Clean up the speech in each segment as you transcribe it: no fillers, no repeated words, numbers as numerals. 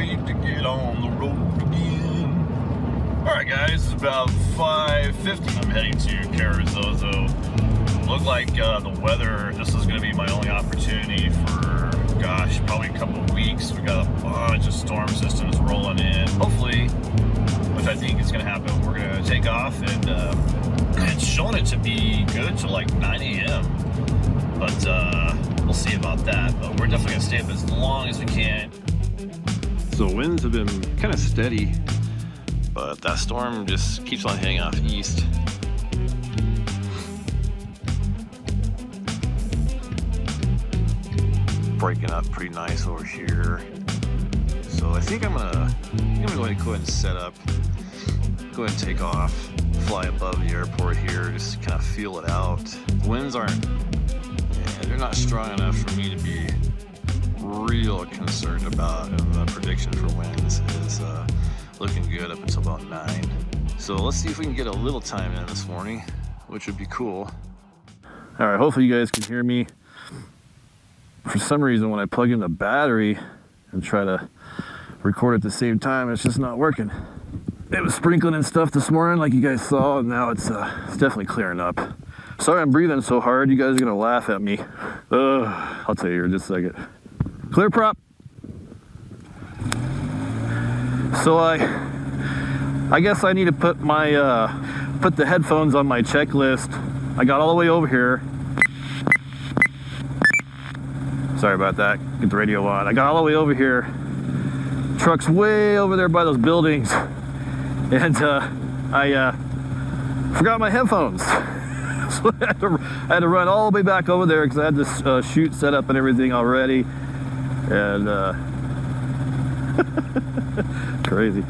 wait to get on the road again. Alright guys, it's about 5:50. I'm heading to Carrizozo. Looked like the weather, this is going to be my only opportunity for, gosh, probably a couple of weeks. We got a bunch of storm systems rolling in. Hopefully, which I think is going to happen, we're going to take off, and it's showing it to be good till like 9 a.m. But we'll see about that. But we're definitely going to stay up as long as we can. So winds have been kind of steady, but that storm just keeps on heading off east. Breaking up pretty nice over here. So I think I'm gonna go ahead and set up, go ahead and take off, fly above the airport here, just kind of feel it out. Winds aren't, they're not strong enough for me to be real concerned about, and the prediction for winds is looking good up until about 9. So let's see if we can get a little time in this morning, which would be cool. All right, hopefully you guys can hear me. For some reason, when I plug in the battery and try to record at the same time, it's just not working. It was sprinkling and stuff this morning, like you guys saw, and now it's definitely clearing up. Sorry I'm breathing so hard. You guys are gonna laugh at me. I'll tell you here in just a second. Clear prop. So I guess I need to put my put the headphones on my checklist. I got all the way over here. Sorry about that. Get the radio on. I got all the way over here. Truck's way over there by those buildings, and I forgot my headphones. So I had to run all the way back over there because I had this chute set up and everything already, and crazy.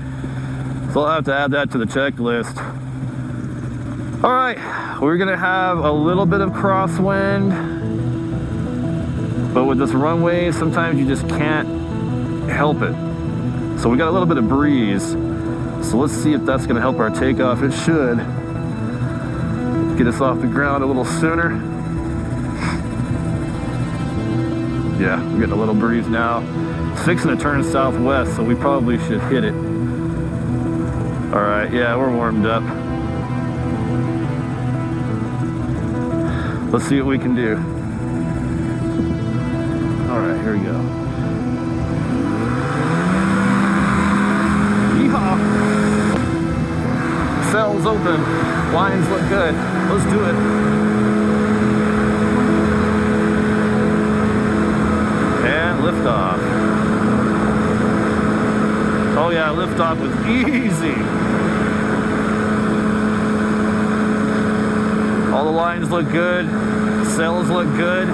So I'll have to add that to the checklist. All right, we're gonna have a little bit of crosswind. But with this runway, sometimes you just can't help it. So we got a little bit of breeze. So let's see if that's gonna help our takeoff. It should get us off the ground a little sooner. Yeah, we're getting a little breeze now. It's fixing to turn southwest, so we probably should hit it. All right, yeah, we're warmed up. Let's see what we can do. All right, here we go. Yeehaw! Sails open, lines look good. Let's do it. And liftoff. Oh yeah, liftoff was easy. All the lines look good, sails look good.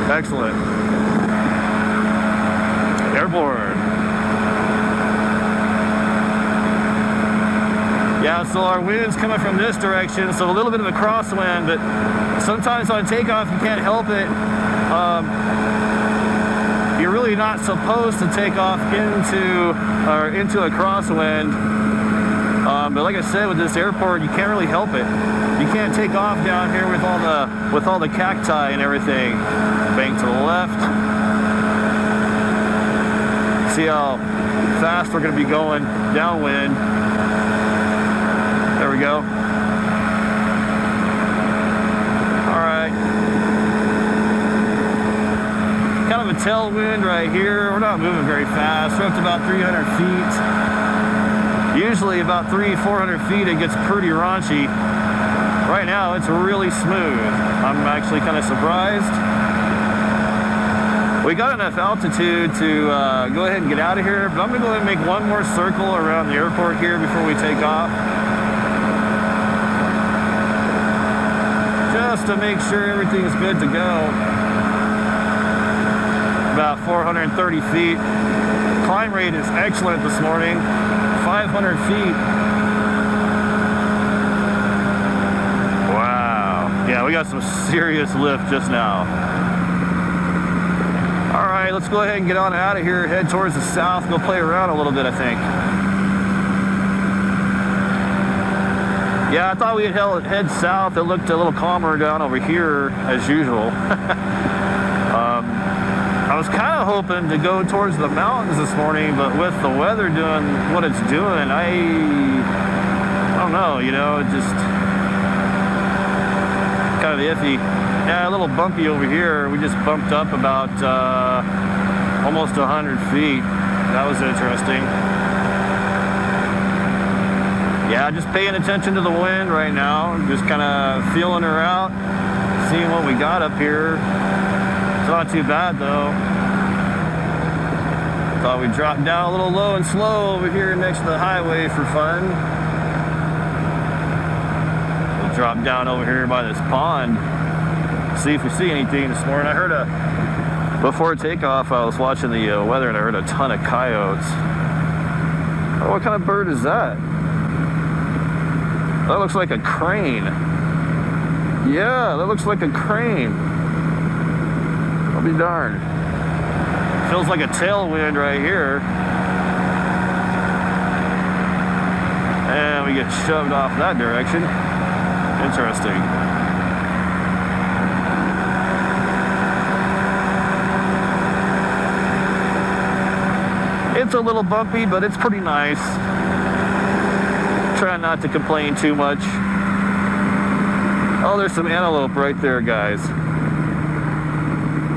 Excellent. Airborne. Yeah, so our wind's coming from this direction, so a little bit of a crosswind, but sometimes on takeoff you can't help it. You're really not supposed to take off into a crosswind. But like I said, with this airport, you can't really help it. You can't take off down here with all the cacti and everything. Bank to the left. See how fast we're going to be going downwind. There we go. All right. Kind of a tailwind right here. We're not moving very fast. We're up to about 300 feet. Usually about 300-400 feet it gets pretty raunchy. Right now it's really smooth. I'm actually kind of surprised. We got enough altitude to go ahead and get out of here, but I'm gonna go ahead and make one more circle around the airport here before we take off. Just to make sure everything's good to go. About 430 feet. Climb rate is excellent this morning. 500 feet. Wow. Yeah, we got some serious lift just now. All right, let's go ahead and get on out of here, head towards the south, go play around a little bit, I think. Yeah, I thought we'd head south. It looked a little calmer down over here, as usual. was kind of hoping to go towards the mountains this morning, but with the weather doing what it's doing, I don't know, you know, it just kind of iffy. Yeah, a little bumpy over here. We just bumped up about almost 100 feet. That was interesting. Yeah, just paying attention to the wind right now. Just kind of feeling her out, seeing what we got up here. It's not too bad though. Thought we'd drop down a little low and slow over here next to the highway for fun. We'll drop down over here by this pond, see if we see anything this morning. I heard before takeoff, I was watching the weather and I heard a ton of coyotes. Oh, what kind of bird is that? That looks like a crane. Yeah, that looks like a crane. I'll be darned. Feels like a tailwind right here. And we get shoved off that direction. Interesting. It's a little bumpy, but it's pretty nice. Try not to complain too much. Oh, there's some antelope right there, guys.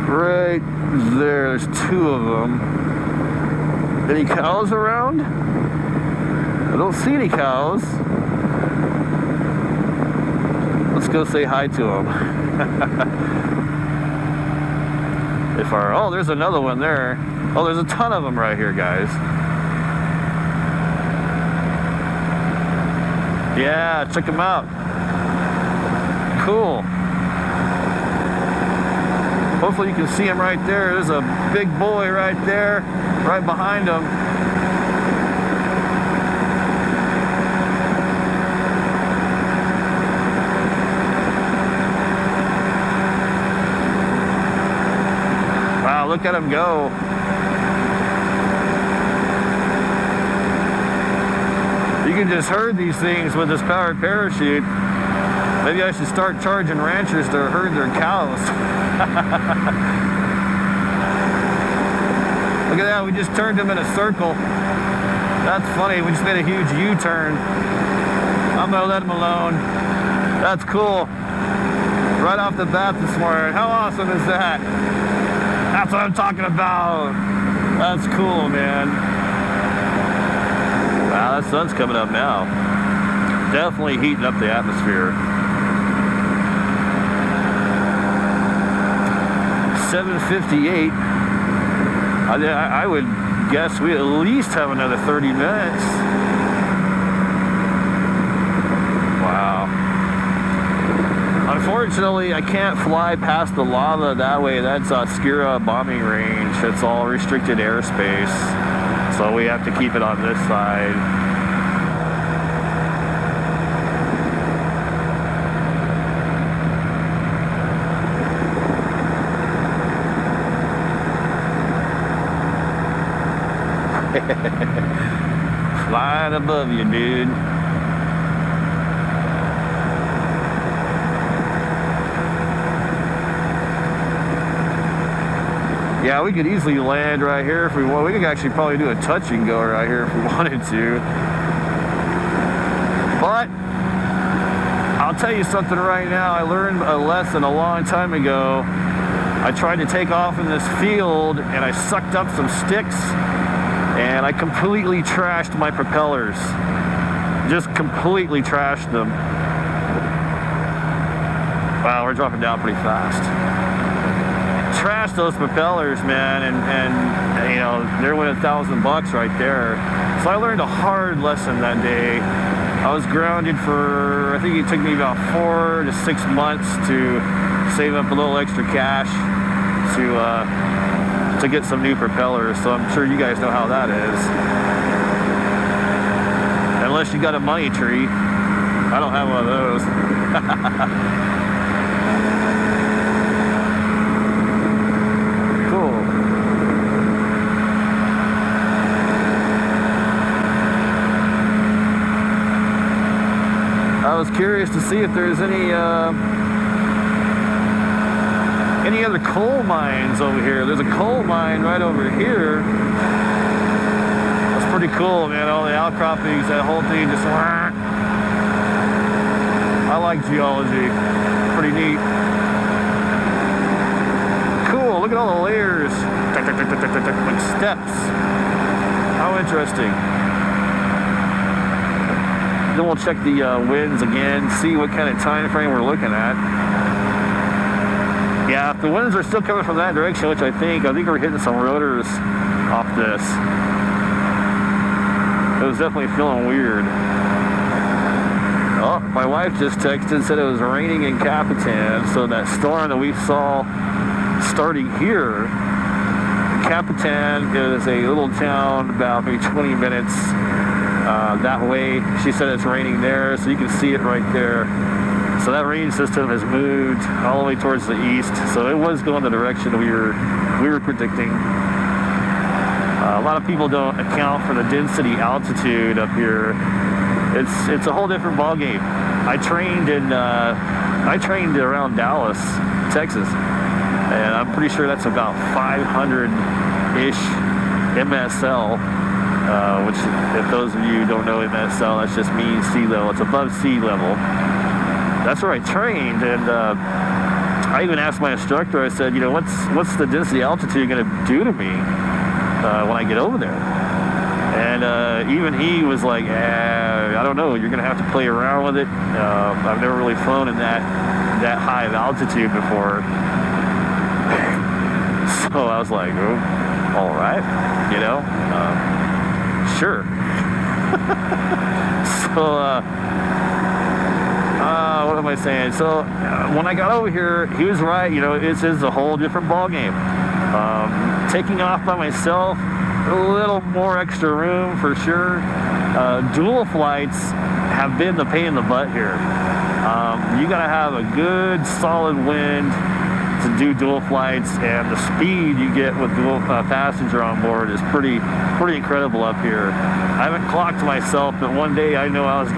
Right there, there's two of them. Any cows around? I don't see any cows. Let's go say hi to them. Oh, there's another one there. Oh, there's a ton of them right here, guys. Yeah, check them out. Cool. Hopefully you can see him right there. There's a big boy right there, right behind him. Wow, look at him go. You can just herd these things with this powered parachute. Maybe I should start charging ranchers to herd their cows. Look at that, we just turned them in a circle. That's funny, we just made a huge U-turn. I'm gonna let them alone. That's cool. Right off the bat this morning. How awesome is that? That's what I'm talking about. That's cool, man. Wow, that sun's coming up now. Definitely heating up the atmosphere. 7:58. I would guess we at least have another 30 minutes. Wow. Unfortunately, I can't fly past the lava that way. That's Skira bombing range. It's all restricted airspace. So we have to keep it on this side. Flying above you, dude. Yeah, we could easily land right here if we want. We could actually probably do a touch and go right here if we wanted to. But I'll tell you something right now. I learned a lesson a long time ago. I tried to take off in this field and I sucked up some sticks and I completely trashed my propellers. Just completely trashed them. Wow, we're dropping down pretty fast. Trashed those propellers, man, and you know, there went $1,000 right there. So I learned a hard lesson that day. I was grounded for, I think it took me about 4 to 6 months to save up a little extra cash to get some new propellers. So I'm sure you guys know how that is. Unless you got a money tree. I don't have one of those. I was curious to see if there's any any other coal mines over here. There's a coal mine right over here. That's pretty cool, man. All the outcroppings, that whole thing just... I like geology. Pretty neat. Cool, look at all the layers. Like steps. How interesting. Then we'll check the winds again, see what kind of time frame we're looking at. Yeah, if the winds are still coming from that direction, which I think we're hitting some rotors off this. It was definitely feeling weird. Oh, my wife just texted and said it was raining in Capitan, so that storm that we saw starting here, Capitan is a little town about maybe 20 minutes that way. She said it's raining there, so you can see it right there. So that rain system has moved all the way towards the east, so it was going the direction we were predicting. A lot of people don't account for the density altitude up here. It's a whole different ballgame. I trained around Dallas, Texas, and I'm pretty sure that's about 500-ish MSL, which, if those of you don't know MSL, that just means sea level. It's above sea level. That's where I trained, and I even asked my instructor, I said, you know, what's the density altitude going to do to me when I get over there? And even he was like, I don't know, you're going to have to play around with it. I've never really flown in that high of altitude before. So I was like, oh, all right, you know, sure. So, what am I saying? So when I got over here, he was right. You know, it's a whole different ballgame. Taking off by myself, a little more extra room for sure. Dual flights have been the pain in the butt here. You gotta have a good solid wind to do dual flights, and the speed you get with dual passenger on board is pretty incredible up here. I haven't clocked myself, but one day I know I was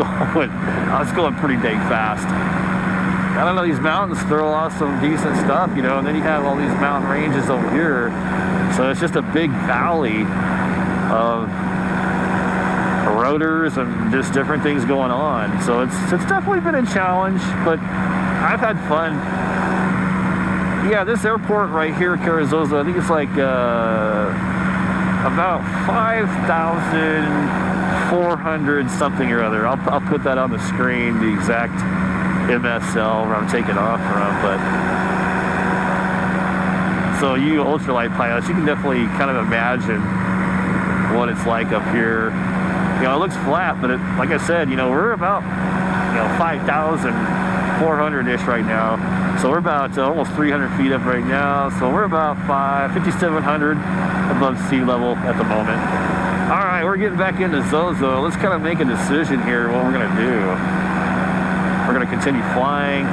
going pretty dang fast. I don't know, these mountains throw off some decent stuff, you know, and then you have all these mountain ranges over here, so it's just a big valley of rotors and just different things going on. So it's definitely been a challenge, but I've had fun. Yeah, this airport right here, Carrizozo, I think it's like about 5,400 something or other. I'll put that on the screen, the exact MSL where I'm taking off from. But so you ultralight pilots, you can definitely kind of imagine what it's like up here. You know, it looks flat, but like I said, you know, we're about 5,400-ish right now. So we're about almost 300 feet up right now. So we're about 5,700 above sea level at the moment. All right, we're getting back into Zozo. Let's kind of make a decision here what we're gonna do. We're gonna continue flying,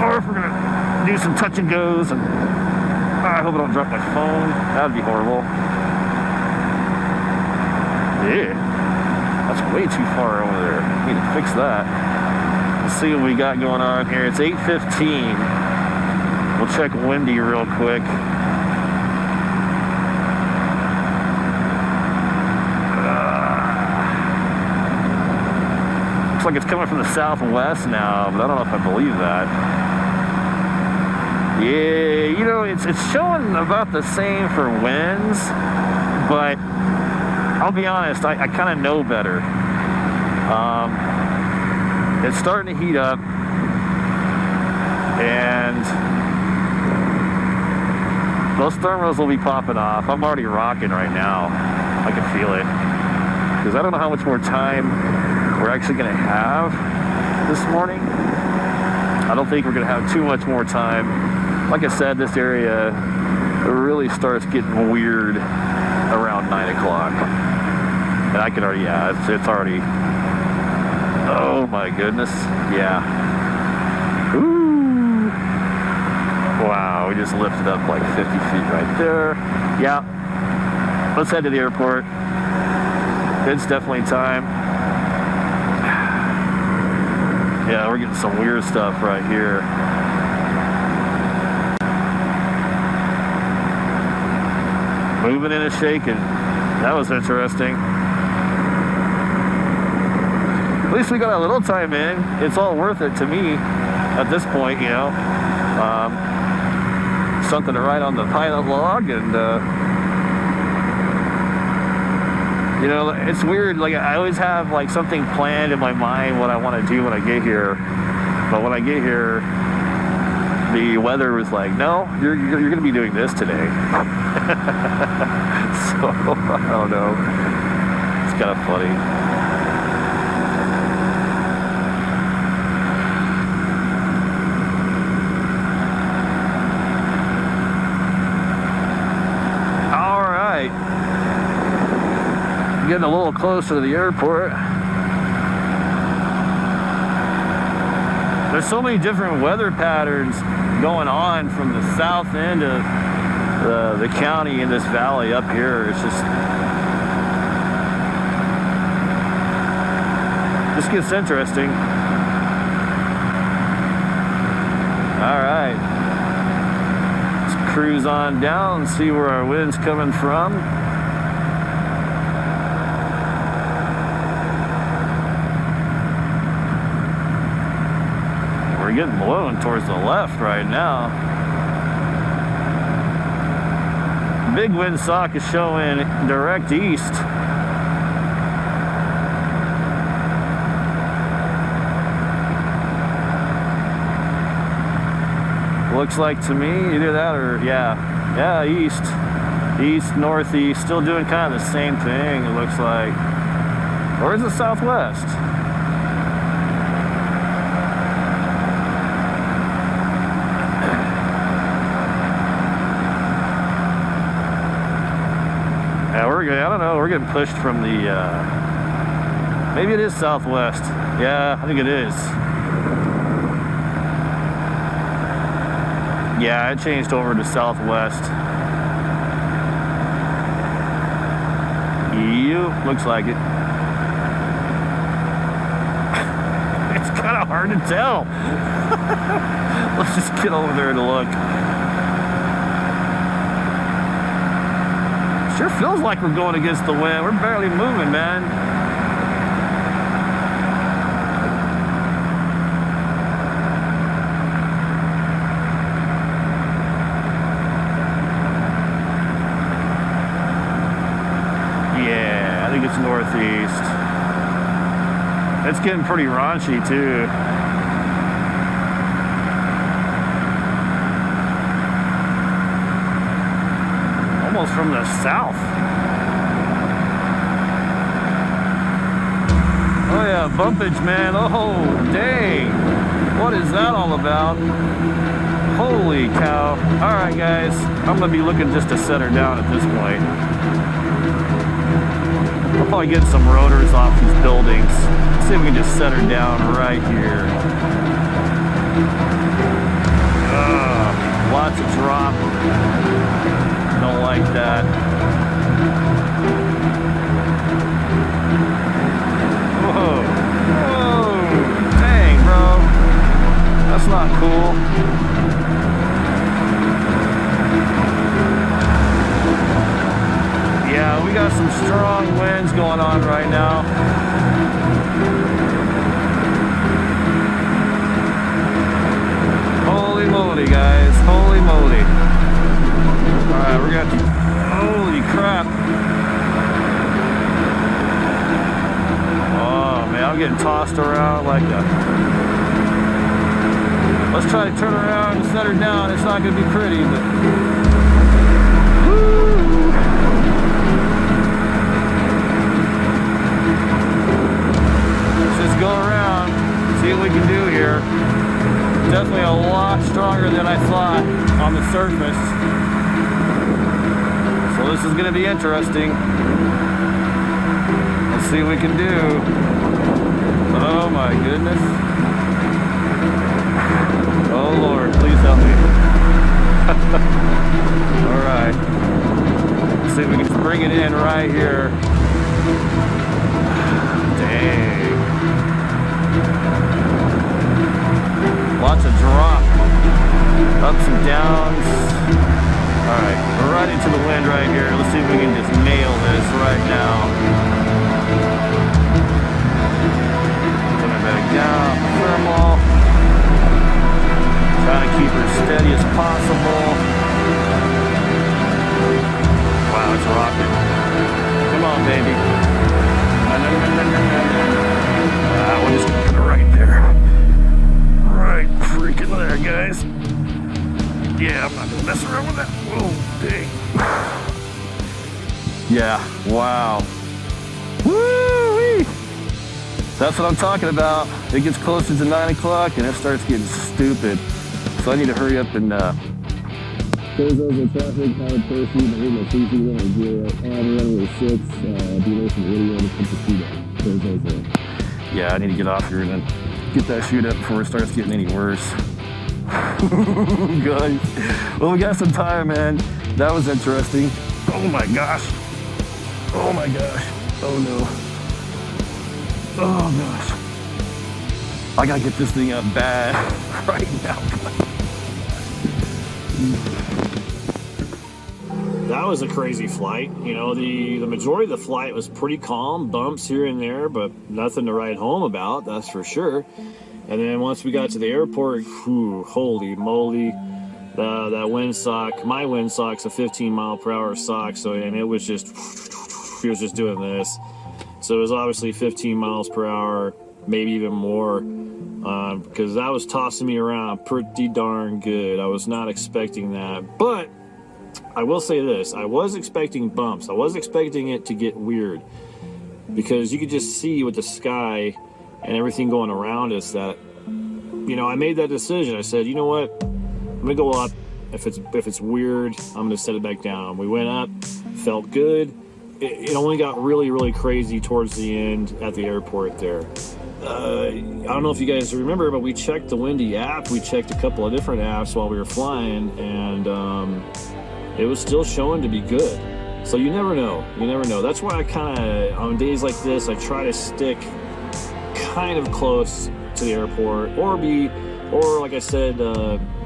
or if we're gonna do some touch and goes. And I hope I don't drop my phone. That'd be horrible. Yeah, that's way too far over there. Need to fix that. Let's see what we got going on here. It's 8:15. We'll check windy real quick. Looks like it's coming from the southwest now, but I don't know if I believe that. Yeah, you know, it's showing about the same for winds, but I'll be honest, I kind of know better. It's starting to heat up, and those thermals will be popping off. I'm already rocking right now. I can feel it. Because I don't know how much more time we're actually going to have this morning. I don't think we're going to have too much more time. Like I said, this area really starts getting weird around 9 o'clock. And I can already, yeah, it's already... Oh my goodness, yeah. Ooh. Wow, we just lifted up like 50 feet right there. Yeah, let's head to the airport. It's definitely time. Yeah, we're getting some weird stuff right here. moving and shaking. That was interesting. At least we got a little time in. It's all worth it to me at this point, you know. Something to write on the pilot log, and you know, it's weird. Like, I always have like something planned in my mind what I want to do when I get here, but when I get here, the weather was like, no, you're going to be doing this today. So I don't know. It's kind of funny. Getting a little closer to the airport. There's so many different weather patterns going on from the south end of the county in this valley up here. It's just gets interesting. All right, let's cruise on down, see where our wind's coming from. We're getting blown towards the left right now. Big windsock is showing direct east. Looks like to me either that or yeah, east, northeast. Still doing kind of the same thing, it looks like. Or is it southwest? I don't know, we're getting pushed from the, maybe it is southwest. Yeah, I think it is. Yeah, it changed over to southwest. Looks like it. It's kind of hard to tell. Let's just get over there and look. Sure feels like we're going against the wind. We're barely moving, man. Yeah, I think it's northeast. It's getting pretty raunchy, too. Almost from the south. Oh yeah, bumpage, man. Oh dang, what is that all about? Holy cow. All right guys, I'm gonna be looking just to set her down at this point. I'll probably get some rotors off these buildings. See if we can just set her down right here. Lots of drop. Don't like that. Whoa. Whoa. Dang, bro. That's not cool. Yeah, we got some strong winds going on right now. Holy moly, guys. Holy moly. Alright, we're gonna... Holy crap. Oh, man, I'm getting tossed around like a... Let's try to turn around and set her down. It's not gonna be pretty, but... Woo! Let's just go around, see what we can do here. Definitely a lot stronger than I thought on the surface. So this is going to be interesting. Let's see what we can do. Oh my goodness. Oh Lord, please help me. Alright. Let's see if we can just bring it in right here. Dang. Lots of drop. Ups and downs. Alright, we're right into the wind right here. Let's see if we can just nail this right now. Coming back down, thermal. Trying to keep her as steady as possible. Wow, it's rocking. Come on, baby. We're just gonna put it right there. Right freaking there, guys. Yeah, I'm not gonna mess around with that. Whoa, dang. Yeah, wow. Woo-wee! That's what I'm talking about. It gets closer to 9 o'clock and it starts getting stupid. So I need to hurry up and close over traffic, hard person, the room of 3 0, and runway 6, duration radio to put the speed up. Close over. Yeah, I need to get off here and then get that shoot up before it starts getting any worse. Guys, well, we got some time, man. That was interesting. Oh my gosh. Oh my gosh. Oh no. Oh gosh. I gotta get this thing up bad right now. That was a crazy flight. You know, the majority of the flight was pretty calm, bumps here and there, but nothing to write home about, that's for sure. And then once we got to the airport, whew, holy moly, that windsock, my windsock's a 15-mile-per-hour sock, so, and it was just, he was just doing this. So it was obviously 15 miles per hour, maybe even more, because that was tossing me around pretty darn good. I was not expecting that, but I will say this, I was expecting bumps. I was expecting it to get weird, because you could just see with the sky and everything going around us that, you know, I made that decision. I said, you know what, I'm gonna go up. If it's weird, I'm gonna set it back down. We went up, felt good. It only got really, really crazy towards the end at the airport there. I don't know if you guys remember, but we checked the Windy app. We checked a couple of different apps while we were flying, and it was still showing to be good. So you never know. You never know. That's why I kind of, on days like this, I try to stick kind of close to the airport, or like I said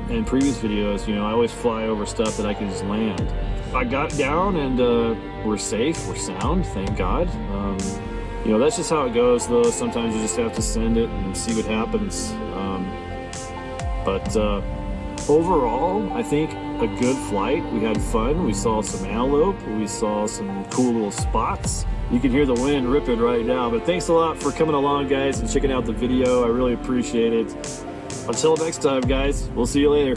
in previous videos, you know, I always fly over stuff that I can just land. I got down and we're safe, we're sound, thank God. You know, that's just how it goes though. Sometimes you just have to send it and see what happens. But overall, I think a good flight. We had fun. We saw some antelope. We saw some cool little spots. You can hear the wind ripping right now. But thanks a lot for coming along, guys, and checking out the video. I really appreciate it. Until next time, guys, we'll see you later.